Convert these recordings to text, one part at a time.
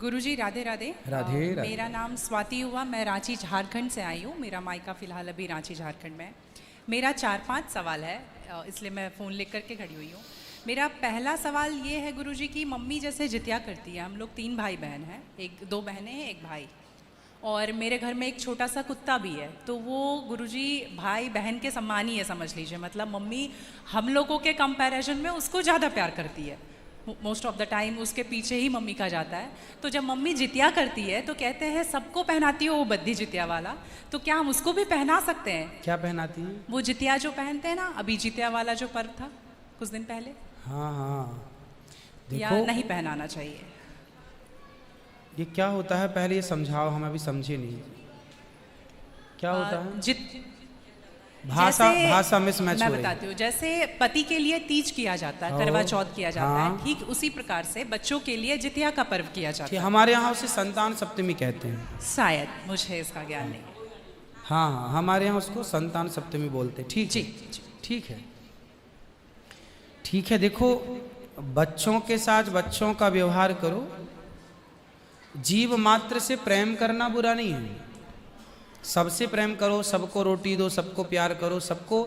गुरुजी राधे राधे। राधे राधे। मेरा नाम स्वाति हुआ, मैं रांची झारखंड से आई हूँ। मेरा मायका फ़िलहाल अभी रांची झारखंड में है। मेरा 4-5 सवाल है, इसलिए मैं फ़ोन लेकर के खड़ी हुई हूँ। मेरा पहला सवाल ये है गुरुजी कि मम्मी जैसे जितिया करती है, हम लोग 3 भाई बहन हैं, 2 बहनें हैं, 1 भाई, और मेरे घर में एक छोटा सा कुत्ता भी है। तो वो गुरुजी भाई बहन के समान ही है, समझ लीजिए। मतलब मम्मी हम लोगों के कंपैरिजन में उसको ज़्यादा प्यार करती है। मोस्ट ऑफ द टाइम उसके पीछे ही मम्मी का जाता है। तो जब मम्मी जितिया करती है तो कहते हैं सबको पहनाती हो वो बद्धी जितिया वाला, तो क्या हम उसको भी पहना सकते हैं? क्या पहनाती हैं? वो जितिया जो पहनते हैं ना, अभी जितिया वाला जो पर्व था कुछ दिन पहले। हाँ हाँ, या देखो नहीं पहनाना चाहिए? ये क्या होता है, पहले ये समझाओ, हम अभी समझे नहीं क्या होता है। भाषा मिसमैच हो रही है। मैं बताती हूँ। जैसे पति के लिए तीज किया जाता है, करवा चौथ किया जाता है, ठीक उसी प्रकार से बच्चों के लिए जितिया का पर्व किया जाता है। हमारे यहाँ उसे संतान सप्तमी कहते हैं शायद, मुझे इसका ज्ञान नहीं है। हाँ हाँ, हमारे यहाँ उसको संतान सप्तमी बोलते हैं। ठीक जी, ठीक है, ठीक है। देखो, बच्चों के साथ बच्चों का व्यवहार करो। जीव मात्र से प्रेम करना बुरा नहीं है। सबसे प्रेम करो, सबको रोटी दो, सबको प्यार करो, सबको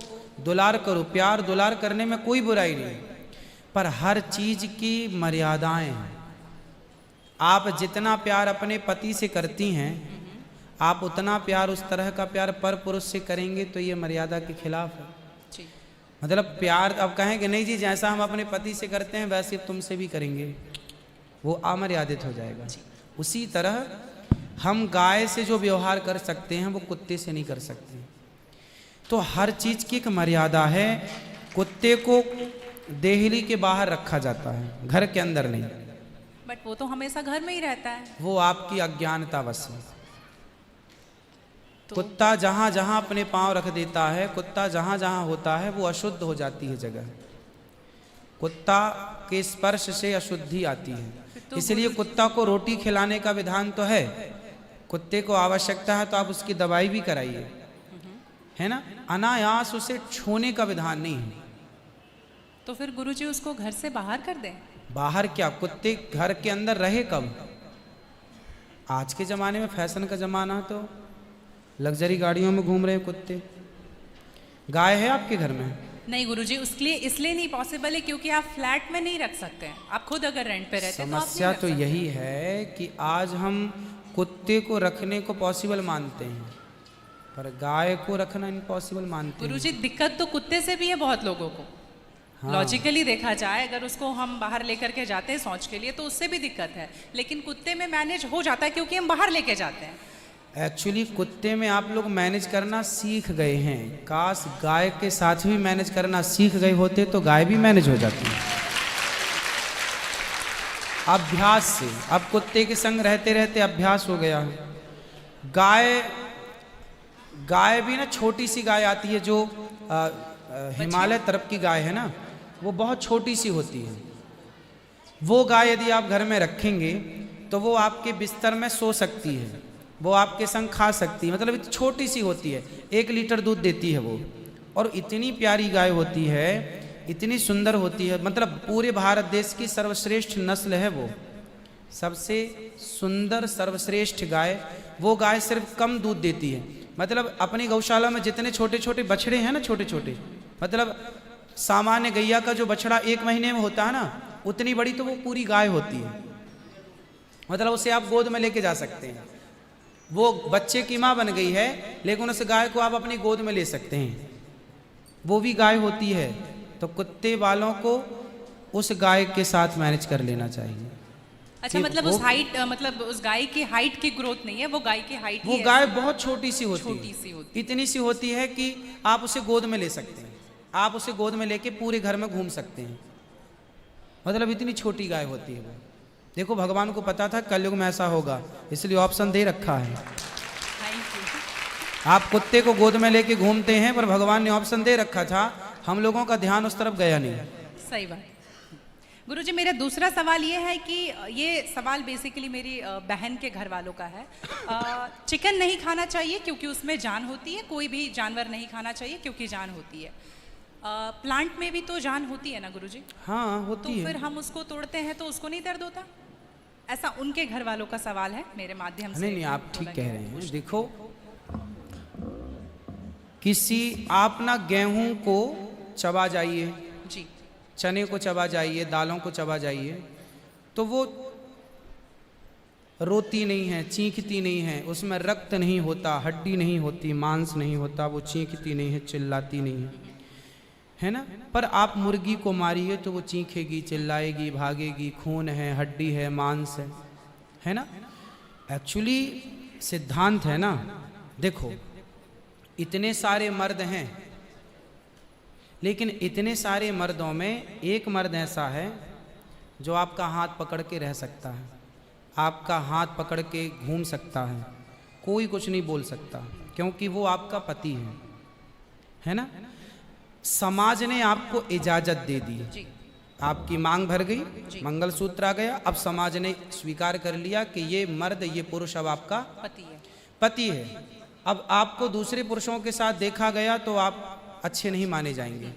दुलार करो। प्यार दुलार करने में कोई बुराई नहीं, पर हर चीज की मर्यादाएं हैं। आप जितना प्यार अपने पति से करती हैं, आप उतना प्यार, उस तरह का प्यार पर पुरुष से करेंगे तो ये मर्यादा के खिलाफ है। मतलब प्यार अब कहें कि नहीं जी, जैसा हम अपने पति से करते हैं वैसे तुमसे भी करेंगे, वो अमर्यादित हो जाएगा। उसी तरह हम गाय से जो व्यवहार कर सकते हैं वो कुत्ते से नहीं कर सकते। तो हर चीज की एक मर्यादा है। कुत्ते को देहली के बाहर रखा जाता है, घर के अंदर नहीं। बट वो तो हमेशा घर में ही रहता है। वो आपकी अज्ञानतावश है। तो कुत्ता जहां जहां अपने पांव रख देता है, कुत्ता जहां जहां होता है, वो अशुद्ध हो जाती है जगह। कुत्ता के स्पर्श से अशुद्धि आती है। तो इसलिए कुत्ता को रोटी खिलाने का विधान तो है। कुत्ते को आवश्यकता है तो आप उसकी दवाई भी कराइए, है ना। अनायास उसे छूने का विधान नहीं है। तो फिर गुरुजी उसको घर से बाहर कर दें? बाहर क्या, कुत्ते घर के अंदर रहे कब? आज के जमाने में फैशन का जमाना, तो लग्जरी गाड़ियों में घूम रहे हैं कुत्ते। गाय है आपके घर में? नहीं गुरुजी, उसके लिए इसलिए नहीं पॉसिबल है क्योंकि आप फ्लैट में नहीं रख सकते हैं। आप खुद अगर रेंट पे रहते हैं तो समस्या तो यही है कि आज हम कुत्ते को रखने को पॉसिबल मानते हैं, पर गाय को रखना इम्पॉसिबल मानते हैं। गुरुजी, दिक्कत तो कुत्ते से भी है बहुत लोगों को। लॉजिकली देखा जाए, अगर उसको हम बाहर लेकर के जाते हैं शौच के लिए तो उससे भी दिक्कत है, लेकिन कुत्ते में मैनेज हो जाता है क्योंकि हम बाहर लेके जाते हैं। एक्चुअली कुत्ते में आप लोग मैनेज करना सीख गए हैं। काश गाय के साथ भी मैनेज करना सीख गए होते तो गाय भी मैनेज हो जाती है अभ्यास से। अब कुत्ते के संग रहते रहते अभ्यास हो गया है। गाय भी ना, छोटी सी गाय आती है जो हिमालय तरफ की गाय है ना, वो बहुत छोटी सी होती है। वो गाय यदि आप घर में रखेंगे तो वो आपके बिस्तर में सो सकती है, वो आपके संग खा सकती है। मतलब इतनी छोटी सी होती है, 1 लीटर दूध देती है वो, और इतनी प्यारी गाय होती है, इतनी सुंदर होती है। मतलब पूरे भारत देश की सर्वश्रेष्ठ नस्ल है वो, सबसे सुंदर सर्वश्रेष्ठ गाय। वो गाय सिर्फ कम दूध देती है। मतलब अपनी गौशाला में जितने छोटे छोटे बछड़े हैं ना, छोटे छोटे, मतलब सामान्य गैया का जो बछड़ा 1 महीने में होता है ना, उतनी बड़ी तो वो पूरी गाय होती है। मतलब उसे आप गोद में लेके जा सकते हैं। वो बच्चे की माँ बन गई है, लेकिन उस गाय को आप अपनी गोद में ले सकते हैं, वो भी गाय होती है। तो कुत्ते वालों को उस गाय के साथ मैनेज कर लेना चाहिए। अच्छा, मतलब उस हाइट, मतलब उस गाय की हाइट की ग्रोथ नहीं है, वो गाय की हाइट, वो गाय बहुत छोटी सी होती है, इतनी सी होती है कि आप उसे गोद में ले सकते हैं। आप उसे गोद में लेके पूरे घर में घूम सकते हैं। मतलब इतनी छोटी गाय होती है वो। देखो, भगवान को पता था कलयुग में ऐसा होगा, इसलिए ऑप्शन दे रखा है। आप कुत्ते को गोद में लेके घूमते हैं, पर भगवान ने ऑप्शन दे रखा था, हम लोगों का ध्यान उस तरफ गया नहीं। सही बात। गुरुजी, मेरा दूसरा सवाल ये है कि ये सवाल बेसिकली मेरी बहन के घर वालों का है। चिकन नहीं खाना चाहिए क्योंकि उसमें जान होती है, कोई भी जानवर नहीं खाना चाहिए क्योंकि जान होती है। प्लांट में भी तो जान होती है ना गुरुजी? हाँ होती है। तो फिर हम उसको तोड़ते हैं तो उसको नहीं दर्द होता? ऐसा उनके घर वालों का सवाल है, मेरे माध्यम से। नहीं नहीं, आप ठीक बोला कह गया। रहे हैं। देखो, किसी आप ना गेहूं को चबा जाइए, जी चने को चबा जाइए, दालों को चबा जाइए, तो वो रोती नहीं है, चीखती नहीं है, उसमें रक्त नहीं होता, हड्डी नहीं होती, मांस नहीं होता, वो चीखती नहीं है, चिल्लाती नहीं है ना। पर आप मुर्गी को मारिए तो वो चीखेगी, चिल्लाएगी, भागेगी, खून है, हड्डी है, मांस है ना। एक्चुअली सिद्धांत है ना। देखो, इतने सारे मर्द हैं, लेकिन इतने सारे मर्दों में एक मर्द ऐसा है जो आपका हाथ पकड़ के रह सकता है, आपका हाथ पकड़ के घूम सकता है, कोई कुछ नहीं बोल सकता, क्योंकि वो आपका पति है ना। समाज ने आपको इजाजत दे दी, जी आपकी मांग भर गई, मंगलसूत्र आ गया, अब समाज ने स्वीकार कर लिया कि ये मर्द, ये पुरुष अब आपका पति है। अब आपको दूसरे पुरुषों के साथ देखा गया तो आप अच्छे नहीं माने जाएंगे।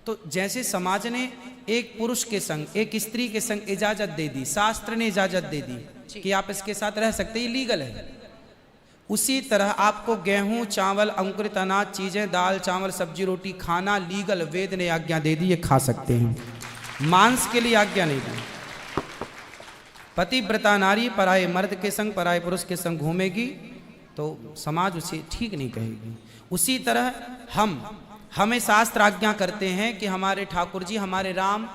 तो जैसे समाज ने एक पुरुष के संग, एक स्त्री के संग इजाजत दे दी, शास्त्र ने इजाजत दे दी कि आप इसके साथ रह सकते, ये लीगल है, उसी तरह आपको गेहूं, चावल, अंकुरित अनाज चीजें, दाल, चावल, सब्जी, रोटी खाना लीगल, वेद ने आज्ञा दे दी, ये खा सकते हैं। मांस के लिए आज्ञा नहीं दी। पतिव्रता नारी पराये मर्द के संग, पराये पुरुष के संग घूमेगी तो समाज उसे ठीक नहीं कहेगी। उसी तरह हमें शास्त्र आज्ञा करते हैं कि हमारे ठाकुर जी, हमारे राम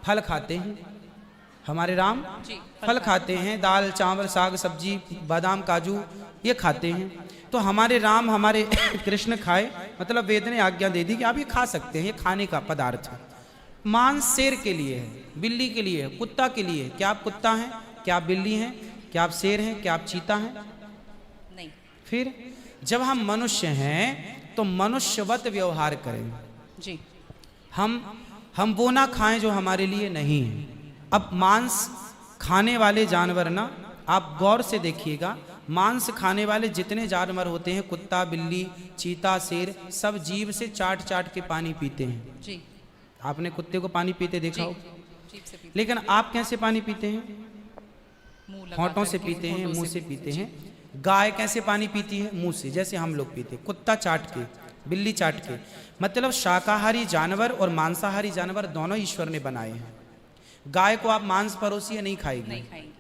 फल खाते हैं, हमारे राम फल खाते हैं, दाल, चावल, साग, सब्जी, बादाम, काजू ये खाते हैं। तो हमारे राम, हमारे कृष्ण खाए, मतलब वेद ने आज्ञा दे दी कि आप ये खा सकते हैं, ये खाने का पदार्थ है। मांस शेर के लिए है, बिल्ली के लिए है, कुत्ता के लिए है। क्या आप कुत्ता हैं? क्या आप बिल्ली हैं? क्या आप शेर हैं? क्या आप चीता हैं? नहीं। फिर जब हम मनुष्य हैं तो मनुष्यवत व्यवहार करें जी। हम वो ना खाएं जो हमारे लिए नहीं है। अब मांस खाने वाले जानवर ना, आप गौर से देखिएगा, मांस खाने वाले जितने जानवर होते हैं, कुत्ता, बिल्ली, चीता, शेर, सब जीभ से चाट चाट के पानी पीते हैं। जी। आपने कुत्ते को पानी पीते देखा हो, जीभ से पीते। लेकिन आप कैसे पानी पीते हैं? मुंह लगा होंठों से करके, पीते हैं, होंठों मुंह से से पीते हैं। गाय कैसे पानी पीती है? मुंह से, जैसे हम लोग पीते, कुत्ता चाट के, बिल्ली चाट के। मतलब शाकाहारी जानवर और मांसाहारी जानवर दोनों ईश्वर ने बनाए हैं। गाय को आप मांस परोसिए, नहीं खाएगी, नहीं खाएंगे।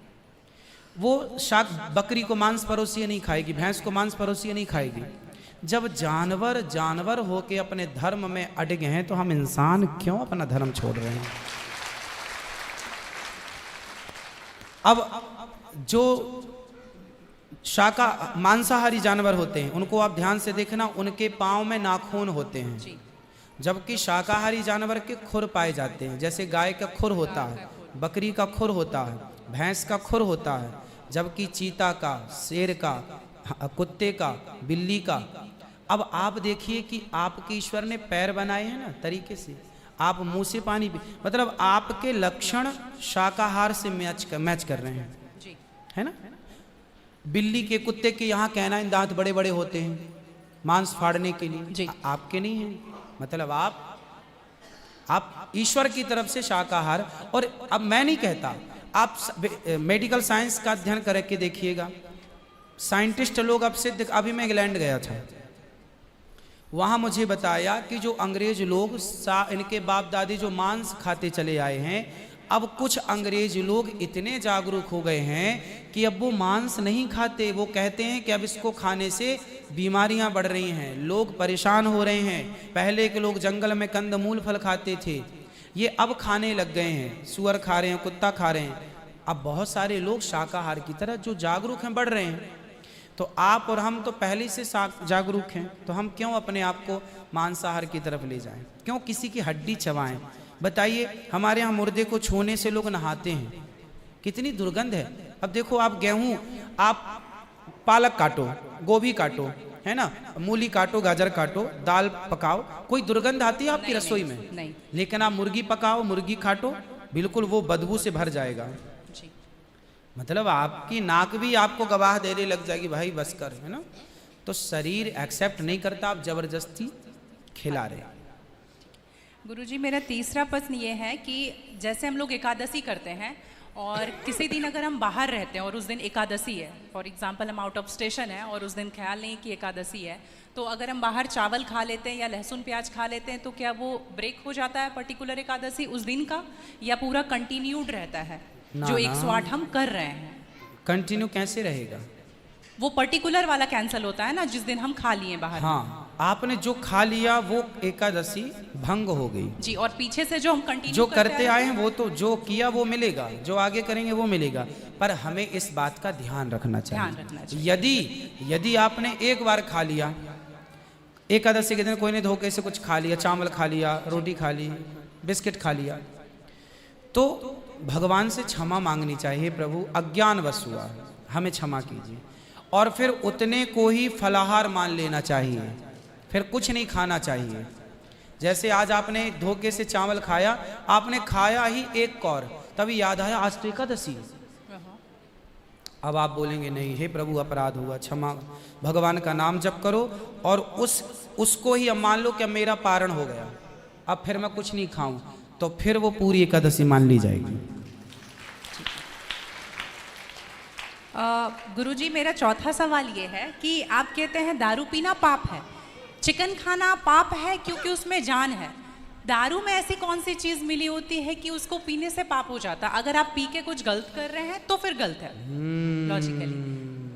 वो बकरी को मांस परोसिए नहीं खाएगी, भैंस को मांस परोसिए नहीं खाएगी। जब जानवर जानवर होके अपने धर्म में अड़े हैं, तो हम इंसान क्यों अपना धर्म छोड़ रहे हैं? अब जो मांसाहारी जानवर होते हैं, उनको आप ध्यान से देखना, उनके पाँव में नाखून होते हैं, जबकि शाकाहारी जानवर के खुर पाए जाते हैं। जैसे गाय का खुर होता है, बकरी का खुर होता है, भैंस का खुर होता है, जबकि चीता का, शेर का, कुत्ते का, बिल्ली का। अब आप देखिए कि आपके ईश्वर ने पैर बनाए हैं ना तरीके से, आप मुंह से पानी पी, मतलब आपके लक्षण शाकाहार से मैच कर रहे हैं, है ना। बिल्ली के, कुत्ते के यहाँ कैनाइन दांत बड़े बड़े होते हैं मांस फाड़ने के लिए, आपके नहीं है। मतलब आप ईश्वर की तरफ से शाकाहार। और अब मैं नहीं कहता, आप मेडिकल साइंस का अध्ययन करके देखिएगा, साइंटिस्ट लोग अब सिद्ध, अभी मैं इंग्लैंड गया था, वहाँ मुझे बताया कि जो अंग्रेज लोग इनके बाप दादी जो मांस खाते चले आए हैं, अब कुछ अंग्रेज लोग इतने जागरूक हो गए हैं कि अब वो मांस नहीं खाते। वो कहते हैं कि अब इसको खाने से बीमारियां बढ़ रही हैं, लोग परेशान हो रहे हैं। पहले के लोग जंगल में कंदमूल फल खाते थे, ये अब खाने लग गए हैं, सुअर खा रहे हैं, कुत्ता खा रहे हैं। अब बहुत सारे लोग शाकाहार की तरफ जो जागरूक हैं बढ़ रहे हैं। तो आप और हम तो पहले से जागरूक हैं, तो हम क्यों अपने आप को मांसाहार की तरफ ले जाएं? क्यों किसी की हड्डी चबाएं? बताइए, हमारे यहाँ मुर्दे को छूने से लोग नहाते हैं, कितनी दुर्गंध है। अब देखो, आप गेहूं, आप पालक काटो, गोभी काटो, है ना, मूली काटो, गाजर काटो, दाल पकाओ, कोई दुर्गंध आती है आपकी रसोई में? नहीं। लेकिन आप मुर्गी पकाओ, मुर्गी काटो, बिल्कुल वो बदबू से भर जाएगा। मतलब आपकी नाक भी आपको गवाह देने लग जाएगी, भाई बस कर, है ना। तो शरीर एक्सेप्ट नहीं करता, आप जबरदस्ती खिला रहे। गुरुजी, मेरा तीसरा प्रश्न ये है कि जैसे हम लोग एकादशी करते हैं और किसी दिन अगर हम बाहर रहते हैं और उस दिन एकादशी है, फॉर एग्जांपल हम आउट ऑफ स्टेशन है और उस दिन ख्याल नहीं कि एकादशी है, तो अगर हम बाहर चावल खा लेते हैं या लहसुन प्याज खा लेते हैं तो क्या वो ब्रेक हो जाता है पर्टिकुलर एकादशी उस दिन का, या पूरा कंटिन्यूड रहता है जो 108 हम कर रहे हैं? कंटिन्यू कैसे रहेगा? वो पर्टिकुलर वाला कैंसिल होता है ना जिस दिन हम खा लिए बाहर। हाँ, आपने जो खा लिया वो एकादशी भंग हो गई जी, और पीछे से जो हम कंटिन्यू जो करते आए हैं वो तो जो किया वो मिलेगा, जो आगे करेंगे वो मिलेगा। पर हमें इस बात का ध्यान रखना चाहिए। यदि आपने एक बार खा लिया, एकादशी के दिन कोई ने धोखे से कुछ खा लिया, चावल खा लिया, रोटी खा ली, बिस्किट खा लिया, तो भगवान से क्षमा मांगनी चाहिए, प्रभु अज्ञानवश हुआ, हमें क्षमा कीजिए। और फिर उतने को ही फलाहार मान लेना चाहिए, फिर कुछ नहीं खाना चाहिए। जैसे आज आपने धोखे से चावल खाया, आपने खाया ही एक कौर, तभी याद आया आज तो एकादशी। अब आप बोलेंगे नहीं, हे प्रभु अपराध हुआ, क्षमा, भगवान का नाम जप करो और उसको ही अब मान लो कि अब मेरा पारण हो गया, अब फिर मैं कुछ नहीं खाऊं, तो फिर वो पूरी एकादशी मान ली जाएगी। गुरुजी, मेरा चौथा सवाल ये है कि आप कहते हैं दारू पीना पाप है, चिकन खाना पाप है क्योंकि उसमें जान है। दारू में ऐसी कौन सी चीज मिली होती है कि उसको पीने से पाप हो जाता? अगर आप पी के कुछ गलत कर रहे हैं तो फिर गलत है लॉजिकली,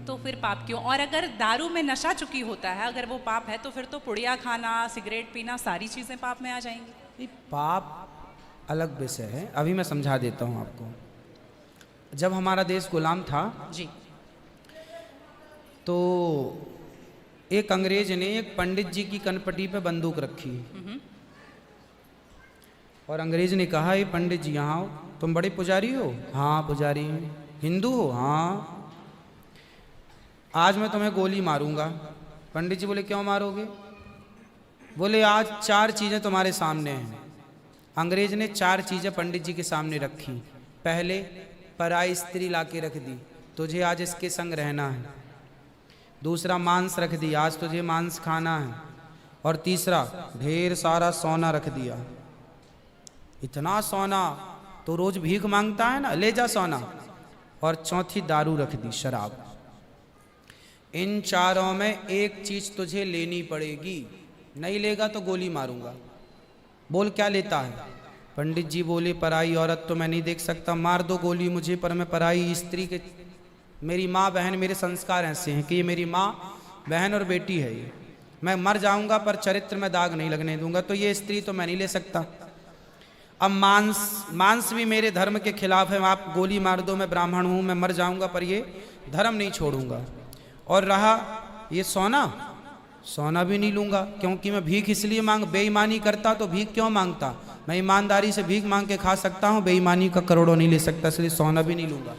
तो फिर पाप क्यों? और अगर दारू में नशा चुकी होता है, अगर वो पाप है, तो फिर तो पुड़िया खाना, सिगरेट पीना, सारी चीजें पाप में आ जाएंगी। पाप अलग विषय है, अभी मैं समझा देता हूँ आपको। जब हमारा देश गुलाम था जी, तो एक अंग्रेज ने एक पंडित जी की कनपटी पे बंदूक रखी और अंग्रेज ने कहा, ये पंडित जी यहाँ हो, तुम बड़े पुजारी हो? हाँ पुजारी। हिंदू हो? हाँ। आज मैं तुम्हें गोली मारूंगा। पंडित जी बोले, क्यों मारोगे? बोले, आज 4 चीजें तुम्हारे सामने हैं। अंग्रेज ने 4 चीजें पंडित जी के सामने रखी। पहले, पराई स्त्री लाके रख दी, तुझे आज इसके संग रहना है। दूसरा, मांस रख दी, आज तुझे मांस खाना है। और तीसरा, ढेर सारा सोना रख दिया। इतना सोना तो रोज भीख मांगता है ना, ले जा सोना। और चौथी, दारू रख दी, शराब। इन 4 में एक चीज तुझे लेनी पड़ेगी, नहीं लेगा तो गोली मारूंगा। बोल क्या लेता है? पंडित जी बोले, पराई औरत तो मैं नहीं देख सकता, मार दो गोली मुझे, पर मैं पराई स्त्री के, मेरी माँ बहन, मेरे संस्कार ऐसे हैं कि ये मेरी माँ बहन और बेटी है, ये मैं मर जाऊंगा पर चरित्र में दाग नहीं लगने दूंगा, तो ये स्त्री तो मैं नहीं ले सकता। अब मांस भी मेरे धर्म के खिलाफ है, आप गोली मार दो, मैं ब्राह्मण हूँ, मैं मर जाऊंगा पर ये धर्म नहीं छोड़ूंगा। और रहा ये सोना भी नहीं लूंगा, क्योंकि मैं भीख इसलिए बेईमानी करता तो भीख क्यों मांगता? मैं ईमानदारी से भीख मांग के खा सकता हूँ, बेईमानी का करोड़ों नहीं ले सकता, इसलिए सोना भी नहीं लूंगा।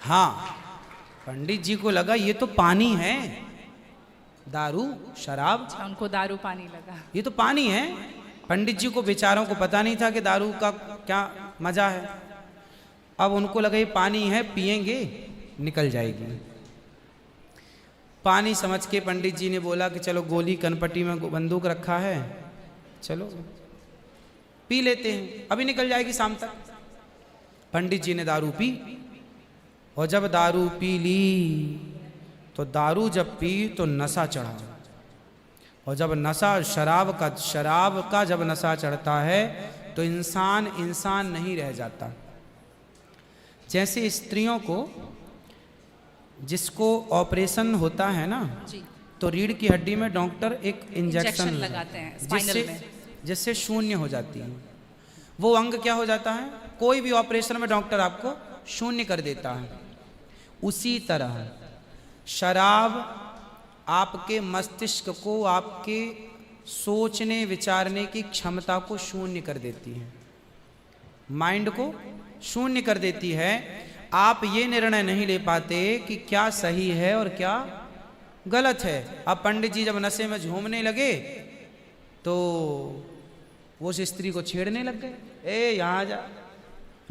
हाँ, पंडित जी को लगा ये तो पानी है, दारू शराब, उनको दारू पानी लगा, ये तो पानी है। पंडित जी को बेचारों को पता नहीं था कि दारू का क्या मजा है। अब उनको लगा ये पानी है, पिएंगे निकल जाएगी। पानी समझ के पंडित जी ने बोला कि चलो, गोली कनपटी में बंदूक रखा है, चलो पी लेते हैं, अभी निकल जाएगी शाम तक। पंडित जी ने दारू पी, और जब दारू पी ली तो दारू जब पी तो नशा चढ़ा, और जब नशा शराब का जब नशा चढ़ता है तो इंसान नहीं रह जाता। जैसे स्त्रियों को, जिसको ऑपरेशन होता है ना जी, तो रीढ़ की हड्डी में डॉक्टर एक इंजेक्शन लगाते हैं स्पाइनल में, जिससे शून्य हो जाती है। वो अंग क्या हो जाता है? कोई भी ऑपरेशन में डॉक्टर आपको शून्य कर देता है। उसी तरह शराब आपके मस्तिष्क को, आपके सोचने विचारने की क्षमता को शून्य कर देती है, माइंड को शून्य कर देती है। आप ये निर्णय नहीं ले पाते कि क्या सही है और क्या गलत है। अब पंडित जी जब नशे में झूमने लगे तो वो उस स्त्री को छेड़ने लग गए, ए यहाँ जा,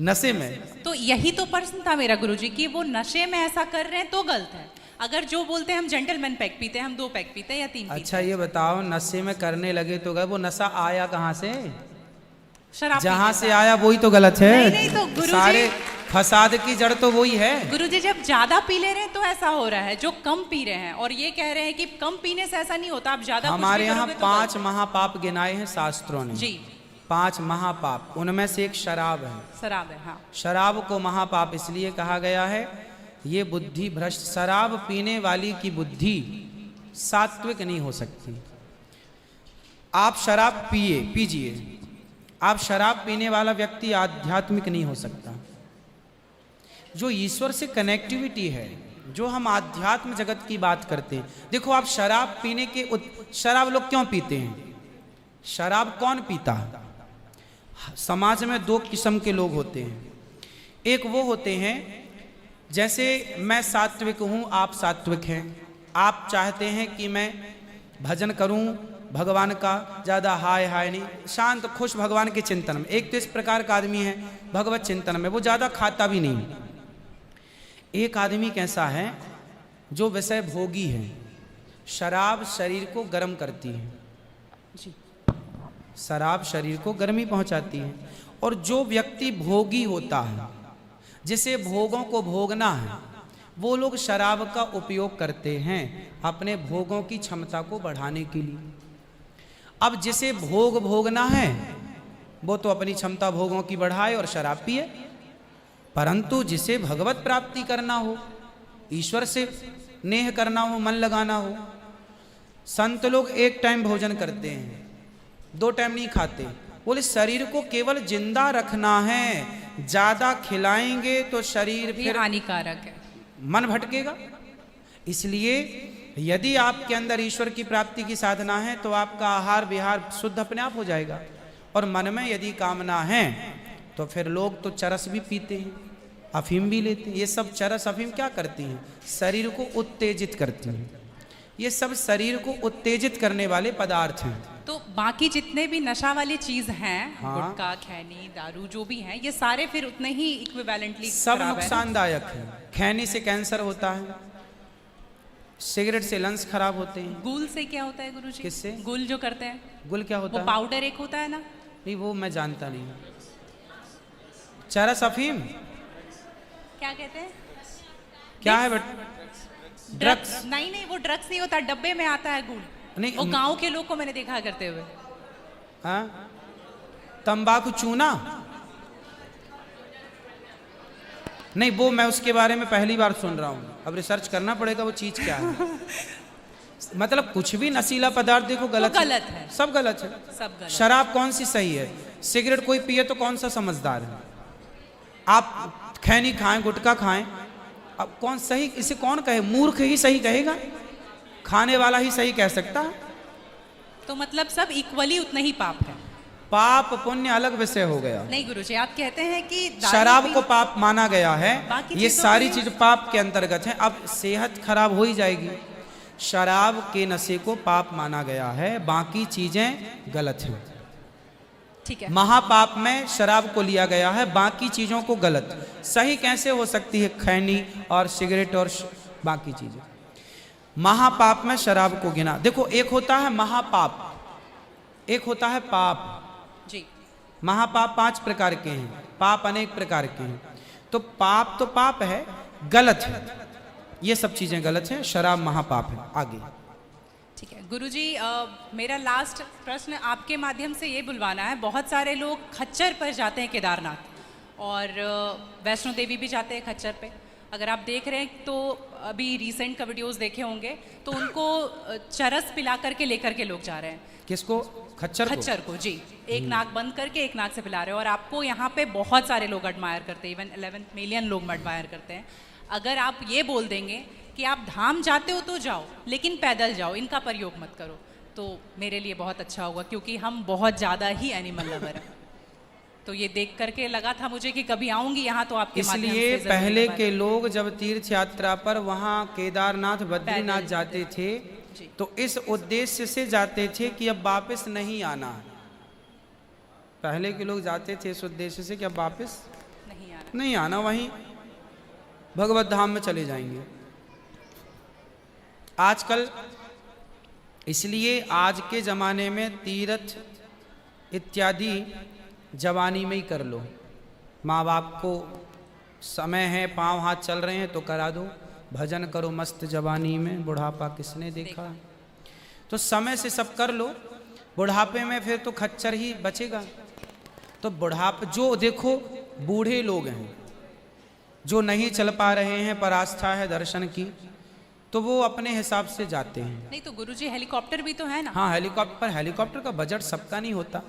नशे में। तो यही तो प्रश्न था मेरा गुरुजी कि वो नशे में ऐसा कर रहे हैं तो गलत है। अगर जो बोलते हैं हम जेंटलमैन पैक पीते हैं, हम 2 पैक पीते हैं या 3 पीते हैं। अच्छा ये बताओ, नशे में करने लगे तो गए, वो नशा आया कहाँ से? शराब जहां पीने से आया वही तो गलत है। नहीं, तो गुरुजी- सारे फसाद की जड़ तो वही है। गुरुजी जब ज्यादा पी ले रहे हैं तो ऐसा हो रहा है, जो कम पी रहे हैं और ये कह रहे हैं कि कम पीने से ऐसा नहीं होता, आप ज्यादा कुछ भी हमारे यहाँ करोगे तो 5 महापाप गिनाए हैं शास्त्रों ने। जी 5 महापाप, उनमें से एक शराब है। शराब है, हाँ। शराब को महापाप इसलिए कहा गया है, ये बुद्धि भ्रष्ट, शराब पीने वाली की बुद्धि सात्विक नहीं हो सकती। आप शराब पीजिए, आप शराब पीने वाला व्यक्ति आध्यात्मिक नहीं हो सकता। जो ईश्वर से कनेक्टिविटी है, जो हम आध्यात्म जगत की बात करते हैं, देखो आप शराब पीने के शराब लोग क्यों पीते हैं? शराब कौन पीता है? समाज में 2 किस्म के लोग होते हैं। एक वो होते हैं, जैसे मैं सात्विक हूं, आप सात्विक हैं, आप चाहते हैं कि मैं भजन करूं भगवान का, ज़्यादा हाय हाय नहीं, शांत खुश भगवान के चिंतन में। एक तो इस प्रकार का आदमी है भगवत चिंतन में, वो ज़्यादा खाता भी नहीं। एक आदमी कैसा है जो विषय भोगी है। शराब शरीर को गर्म करती है, शराब शरीर को गर्मी पहुंचाती है। और जो व्यक्ति भोगी होता है, जिसे भोगों को भोगना है, वो लोग शराब का उपयोग करते हैं अपने भोगों की क्षमता को बढ़ाने के लिए। अब जिसे भोग भोगना है वो तो अपनी क्षमता भोगों की बढ़ाए और शराब पिए, परंतु जिसे भगवत प्राप्ति करना हो, ईश्वर से नेह करना हो, मन लगाना हो, संत लोग 1 टाइम भोजन करते हैं, 2 टाइम नहीं खाते। बोले शरीर को केवल जिंदा रखना है, ज्यादा खिलाएंगे तो शरीर फिर हानिकारक है, मन भटकेगा। इसलिए यदि आपके अंदर ईश्वर की प्राप्ति की साधना है तो आपका आहार विहार शुद्ध अपने आप हो जाएगा। और मन में यदि कामना है तो फिर लोग तो चरस भी पीते हैं, अफीम भी लेते हैं। ये सब चरस अफीम क्या करती हैं? शरीर को उत्तेजित करती हैं। ये सब शरीर को उत्तेजित करने वाले पदार्थ हैं। तो बाकी जितने भी नशा वाली चीज हैं, हाँ। गुटखा, खैनी, दारू जो भी हैं, ये सारे फिर उतने ही इक्विवेलेंटली सब नुकसानदायक है। खैनी से कैंसर होता है, सिगरेट से लंग्स खराब होते हैं। गुल से क्या होता है गुरुजी? किससे? गुल जो करते हैं, गुल क्या होता वो है? पाउडर एक होता है ना? नहीं वो मैं जानता नहीं। चरस अफीम क्या कहते हैं? क्या है बट? ड्रग्स? नहीं वो ड्रग्स नहीं होता, डब्बे में आता है गुल। नहीं, वो गांव के लोग को मैंने देखा करते हुए। हाँ, तंबाकू चूना? नहीं वो मैं उसके बारे में पहली बार सुन रहा हूँ, अब रिसर्च करना पड़ेगा वो चीज क्या है। मतलब कुछ भी नशीला पदार्थ देखो गलत तो गलत है, सब गलत है। सब गलत। शराब कौन सी सही है? सिगरेट कोई पिए तो कौन सा समझदार है? आप खैनी खाएं, गुटखा खाएं, अब कौन सही? इसे कौन कहे? मूर्ख ही सही कहेगा, खाने वाला ही सही कह सकता है। तो मतलब सब इक्वली उतना ही पाप है। पाप पुण्य अलग विषय हो गया। नहीं गुरुजी, आप कहते हैं कि शराब को पाप माना गया है, बाकी ये चीजों सारी को- चीज पाप के अंतर्गत है। अब सेहत खराब हो ही जाएगी। शराब के नशे को पाप माना गया है, बाकी चीजें गलत हैं। ठीक है। महापाप में शराब को लिया गया है, बाकी चीजों को गलत। सही कैसे हो सकती है खैनी और सिगरेट और बाकी चीजें? महापाप में शराब को गिना। देखो एक होता है महापाप, एक होता है पाप। जी। महापाप 5 प्रकार के हैं, पाप अनेक प्रकार के हैं। तो पाप है, गलत है, ये सब चीजें गलत हैं। शराब महापाप है। आगे ठीक है गुरुजी, मेरा लास्ट प्रश्न आपके माध्यम से ये बुलवाना है। बहुत सारे लोग खच्चर पर जाते हैं केदारनाथ, और वैष्णो देवी भी जाते हैं खच्चर पे। अगर आप देख रहे हैं तो अभी रिसेंट का वीडियोस देखे होंगे, तो उनको चरस पिला करके लेकर के लोग जा रहे हैं। किसको? खच्चर को जी। एक नाक बंद करके एक नाक से पिला रहे हैं, और आपको यहाँ पे बहुत सारे लोग एडमायर करते हैं, इवन 11 मिलियन लोग एडमायर करते हैं। अगर आप ये बोल देंगे कि आप धाम जाते हो तो जाओ, लेकिन पैदल जाओ, इनका प्रयोग मत करो, तो मेरे लिए बहुत अच्छा होगा, क्योंकि हम बहुत ज़्यादा ही एनिमल लवर हैं। तो ये देख करके लगा था मुझे कि कभी आऊंगी यहाँ तो आपके माध्यम से इसलिए जरूर पहले एक बार- के लोग जब तीर्थ यात्रा पर वहाँ केदारनाथ बद्रीनाथ पैदल जाते थे, जी। तो इस उद्देश्य से जाते थे कि अब वापस नहीं आना। पहले के लोग जाते थे इस उद्देश्य से कि अब वापस नहीं आना, वहीं भगवत धाम में चले जाएंगे। आजकल इसलिए आज के ज़माने में तीर्थ इत्यादि जवानी में ही कर लो। माँ बाप को समय है, पाँव हाथ चल रहे हैं तो करा दो, भजन करो मस्त जवानी में, बुढ़ापा किसने देखा। तो समय से सब कर लो, बुढ़ापे में फिर तो खच्चर ही बचेगा। तो बुढ़ापे जो देखो बूढ़े लोग हैं जो नहीं चल पा रहे हैं पर आस्था है दर्शन की, तो वो अपने हिसाब से जाते हैं। नहीं तो गुरुजी हेलीकॉप्टर भी तो है ना। हाँ हेलीकॉप्टर का बजट सबका नहीं होता,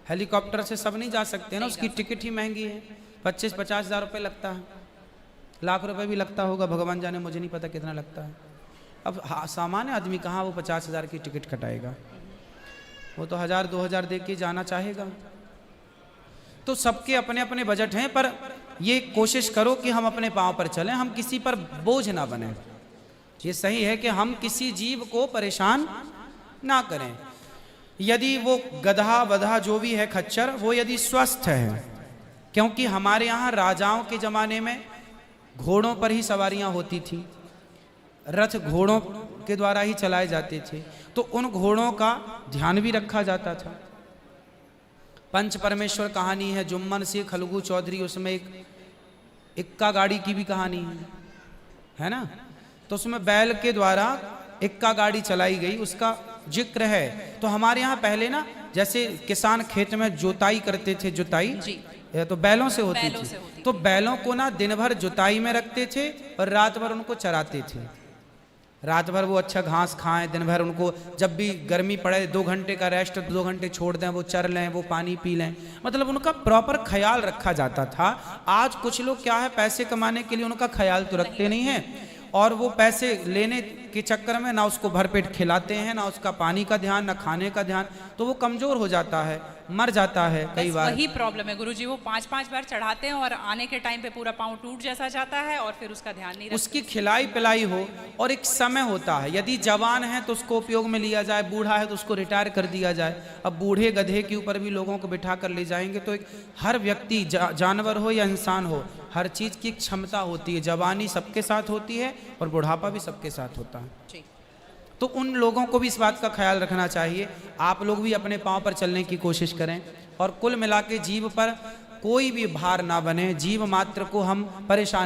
हेलीकॉप्टर से सब नहीं जा सकते ना, उसकी टिकट ही महंगी है, 25-50 हज़ार रुपये लगता है, लाख रुपए भी लगता होगा, भगवान जाने, मुझे नहीं पता कितना लगता है। अब सामान्य आदमी कहाँ वो 50 हज़ार की टिकट कटाएगा, वो तो 1000-2000 दे के जाना चाहेगा। तो सबके अपने अपने बजट हैं, पर ये कोशिश करो कि हम अपने पाँव पर चलें, हम किसी पर बोझ ना बने। ये सही है कि हम किसी जीव को परेशान ना करें। यदि वो गधा वधा जो भी है खच्चर, वो यदि स्वस्थ है, क्योंकि हमारे यहाँ राजाओं के ज़माने में घोड़ों पर ही सवारियाँ होती थी, रथ घोड़ों के द्वारा ही चलाए जाते थे, तो उन घोड़ों का ध्यान भी रखा जाता था। पंच परमेश्वर कहानी है, जुम्मन से खलगू चौधरी, उसमें एक इक्का गाड़ी की भी कहानी है ना। तो उसमें बैल के द्वारा इक्का गाड़ी चलाई गई, उसका जिक्र है। तो हमारे यहाँ पहले ना जैसे किसान खेत में जोताई करते थे, जुताई तो बैलों से होती थी, तो बैलों को ना दिन भर जुताई में रखते थे और रात भर उनको चराते थे। रात भर वो अच्छा घास खाएं, दिन भर उनको जब भी गर्मी पड़े 2 घंटे का रेस्ट, 2 घंटे छोड़ दें, वो चर लें, वो पानी पी लें, मतलब उनका प्रॉपर ख्याल रखा जाता था। आज कुछ लोग क्या है, पैसे कमाने के लिए उनका ख्याल तो रखते नहीं हैं, और वो पैसे लेने के चक्कर में ना उसको भरपेट खिलाते हैं, ना उसका पानी का ध्यान, ना खाने का ध्यान, तो वो कमजोर हो जाता है, मर जाता है कई बार। वही प्रॉब्लम है गुरुजी, वो 5-5 बार चढ़ाते हैं और आने के टाइम पे पूरा पाँव टूट जैसा जाता है और फिर उसका ध्यान नहीं रखते। उसकी खिलाई पिलाई हो, और एक समय होता है, यदि जवान है तो उसको उपयोग में लिया जाए, बूढ़ा है तो उसको रिटायर कर दिया जाए। अब बूढ़े गधे के ऊपर भी लोगों को बिठा कर ले जाएंगे, तो एक हर व्यक्ति जानवर हो या इंसान हो, हर चीज़ की क्षमता होती है। जवानी सबके साथ होती है और बुढ़ापा भी सबके साथ होता है। तो उन लोगों को भी इस बात का ख्याल रखना चाहिए। आप लोग भी अपने पाँव पर चलने की कोशिश करें, और कुल मिला के जीव पर कोई भी भार ना बने, जीव मात्र को हम परेशान